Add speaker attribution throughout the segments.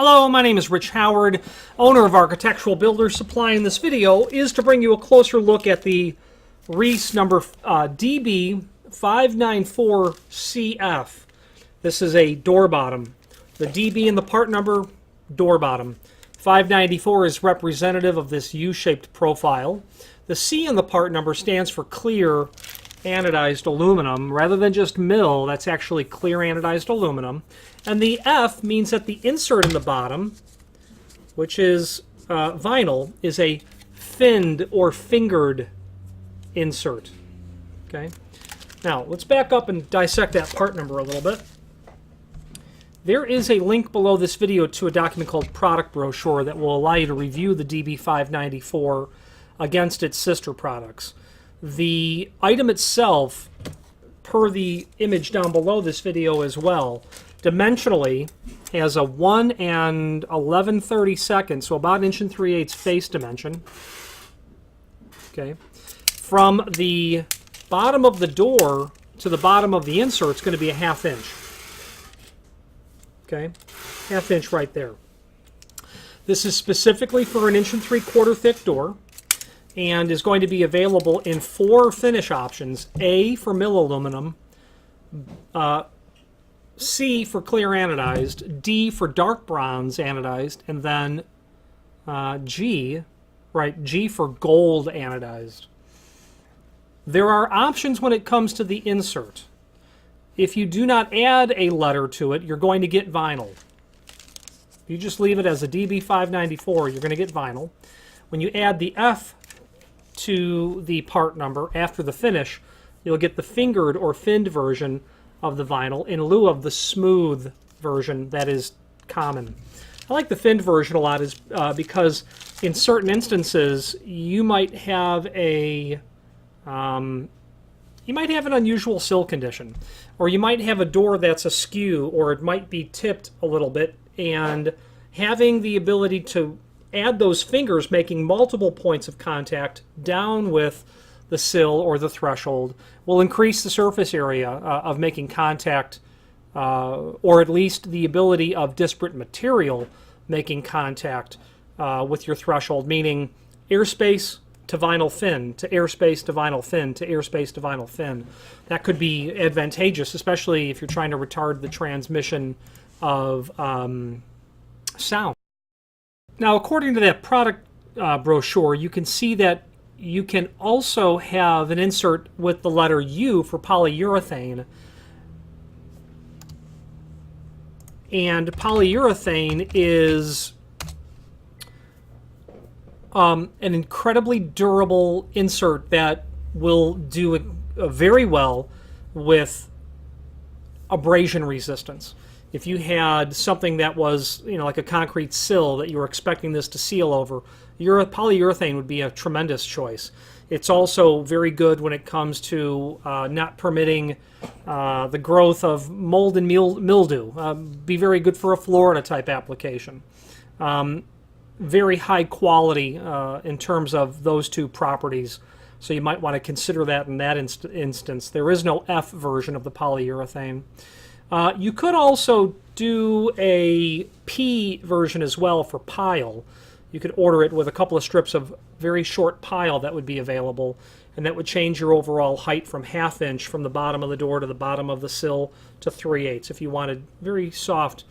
Speaker 1: Hello, my name is Rich Howard, owner of Architectural Builders Supply, and this video is to bring you a closer look at the Reese number DB594CF. This is a door bottom. The DB in the part number, door bottom. 594 is representative of this U-shaped profile. The C in the part number stands for clear anodized aluminum. Rather than just mill, that's actually clear anodized aluminum. And the F means that the insert in the bottom, which is vinyl, is a finned or fingered insert. Okay. Now, let's back up and dissect that part number a little bit. There is a link below this video to a document called Product Brochure that will allow you to review the DB594 against its sister products. The item itself, per the image down below this video as well, dimensionally has a 1 and 11/32, so about 1 3/8 face dimension. Okay. From the bottom of the door to the bottom of the insert, it's going to be a 1/2 inch. Okay, 1/2 inch right there. This is specifically for an 1 3/4 thick door and is going to be available in 4 finish options. A for mill aluminum, C for clear anodized, D for dark bronze anodized, and then G for gold anodized. There are options when it comes to the insert. If you do not add a letter to it, you're going to get vinyl. If you just leave it as a DB594, you're going to get vinyl. When you add the F to the part number after the finish, you'll get the fingered or finned version of the vinyl in lieu of the smooth version that is common. I like the finned version a lot because in certain instances you might have an unusual sill condition, or you might have a door that's askew, or it might be tipped a little bit, and having the ability to add those fingers making multiple points of contact down with the sill or the threshold will increase the surface area of making contact, or at least the ability of disparate material making contact with your threshold, meaning airspace to vinyl fin, to airspace to vinyl fin, to airspace to vinyl fin. That could be advantageous, especially if you're trying to retard the transmission of sound. Now, according to that product brochure, you can see that you can also have an insert with the letter U for polyurethane. And polyurethane is an incredibly durable insert that will do very well with abrasion resistance. If you had something that was, like a concrete sill that you were expecting this to seal over, your polyurethane would be a tremendous choice. It's also very good when it comes to not permitting the growth of mold and mildew. Be very good for a Florida type application. Very high quality in terms of those two properties, so you might want to consider that in that instance. There is no F version of the polyurethane. You could also do a P version as well for pile. You could order it with a couple of strips of very short pile that would be available, and that would change your overall height from 1/2 inch from the bottom of the door to the bottom of the sill to 3/8 if you wanted very soft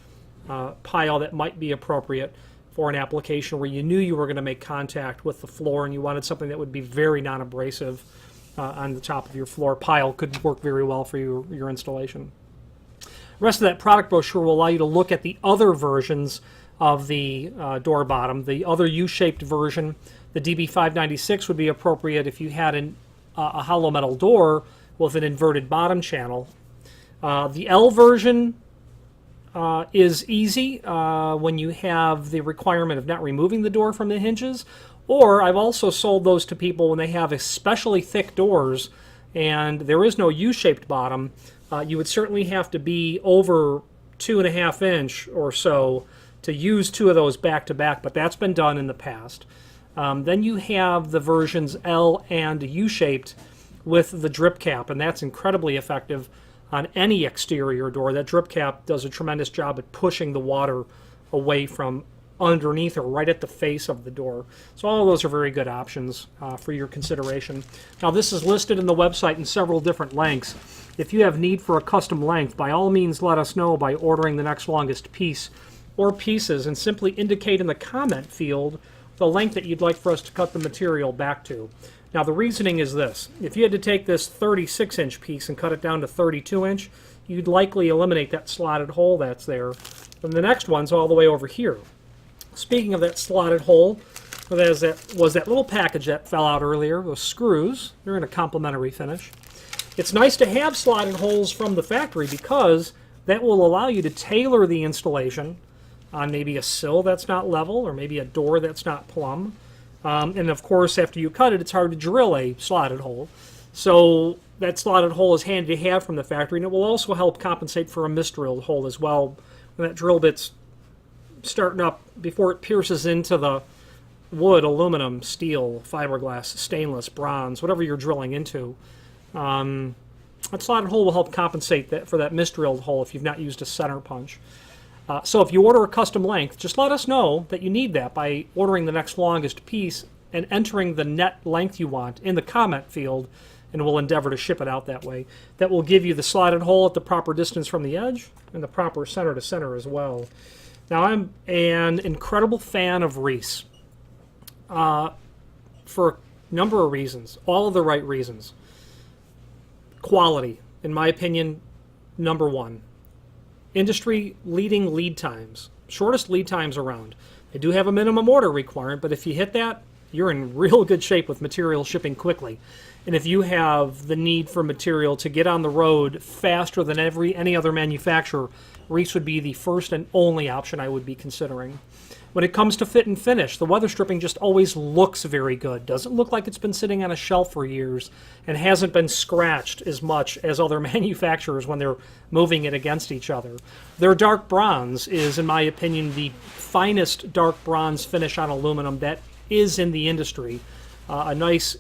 Speaker 1: pile that might be appropriate for an application where you knew you were going to make contact with the floor and you wanted something that would be very non-abrasive on the top of your floor. Pile could work very well for your installation. The rest of that product brochure will allow you to look at the other versions of the door bottom. The other U-shaped version, the DB596, would be appropriate if you had a hollow metal door with an inverted bottom channel. The L version is easy when you have the requirement of not removing the door from the hinges, or I've also sold those to people when they have especially thick doors and there is no U-shaped bottom. You would certainly have to be over 2.5 inch or so to use 2 of those back to back, but that's been done in the past. Then you have the versions L and U-shaped with the drip cap, and that's incredibly effective on any exterior door. That drip cap does a tremendous job at pushing the water away from underneath or right at the face of the door. So all of those are very good options for your consideration. Now this is listed in the website in several different lengths. If you have need for a custom length, by all means let us know by ordering the next longest piece or pieces, and simply indicate in the comment field the length that you'd like for us to cut the material back to. Now the reasoning is this: if you had to take this 36-inch piece and cut it down to 32-inch, you'd likely eliminate that slotted hole that's there. And the next one's all the way over here. Speaking of that slotted hole, was that little package that fell out earlier, those screws. They're in a complementary finish. It's nice to have slotted holes from the factory because that will allow you to tailor the installation on maybe a sill that's not level or maybe a door that's not plumb. And of course, after you cut it, it's hard to drill a slotted hole. So that slotted hole is handy to have from the factory, and it will also help compensate for a misdrilled hole as well. When that drill bit's starting up before it pierces into the wood, aluminum, steel, fiberglass, stainless, bronze, whatever you're drilling into. That slotted hole will help compensate for that misdrilled hole if you've not used a center punch. So if you order a custom length, just let us know that you need that by ordering the next longest piece and entering the net length you want in the comment field, and we'll endeavor to ship it out that way. That will give you the slotted hole at the proper distance from the edge and the proper center to center as well. Now, I'm an incredible fan of Reese for a number of reasons, all of the right reasons. Quality, in my opinion, number one. Industry-leading lead times, shortest lead times around. They do have a minimum order requirement, but if you hit that, you're in real good shape with material shipping quickly. And if you have the need for material to get on the road faster than any other manufacturer, Reese would be the first and only option I would be considering. When it comes to fit and finish, the weather stripping just always looks very good. Doesn't look like it's been sitting on a shelf for years and hasn't been scratched as much as other manufacturers when they're moving it against each other. Their dark bronze is, in my opinion, the finest dark bronze finish on aluminum that is in the industry. A nice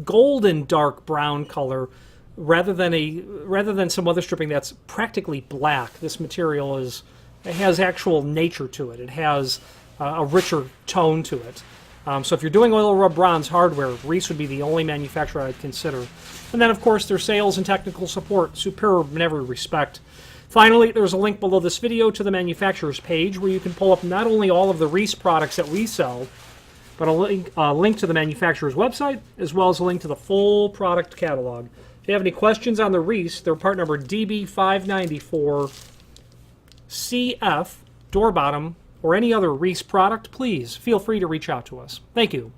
Speaker 1: golden dark brown color rather than some weather stripping that's practically black. This material it has actual nature to it. It has a richer tone to it. So if you're doing oil rub bronze hardware, Reese would be the only manufacturer I'd consider. And then, of course, their sales and technical support, superb in every respect. Finally, there's a link below this video to the manufacturer's page where you can pull up not only all of the Reese products that we sell, but a link to the manufacturer's website, as well as a link to the full product catalog. If you have any questions on the Reese, their part number DB594CF, door bottom, or any other Reese product, please feel free to reach out to us. Thank you.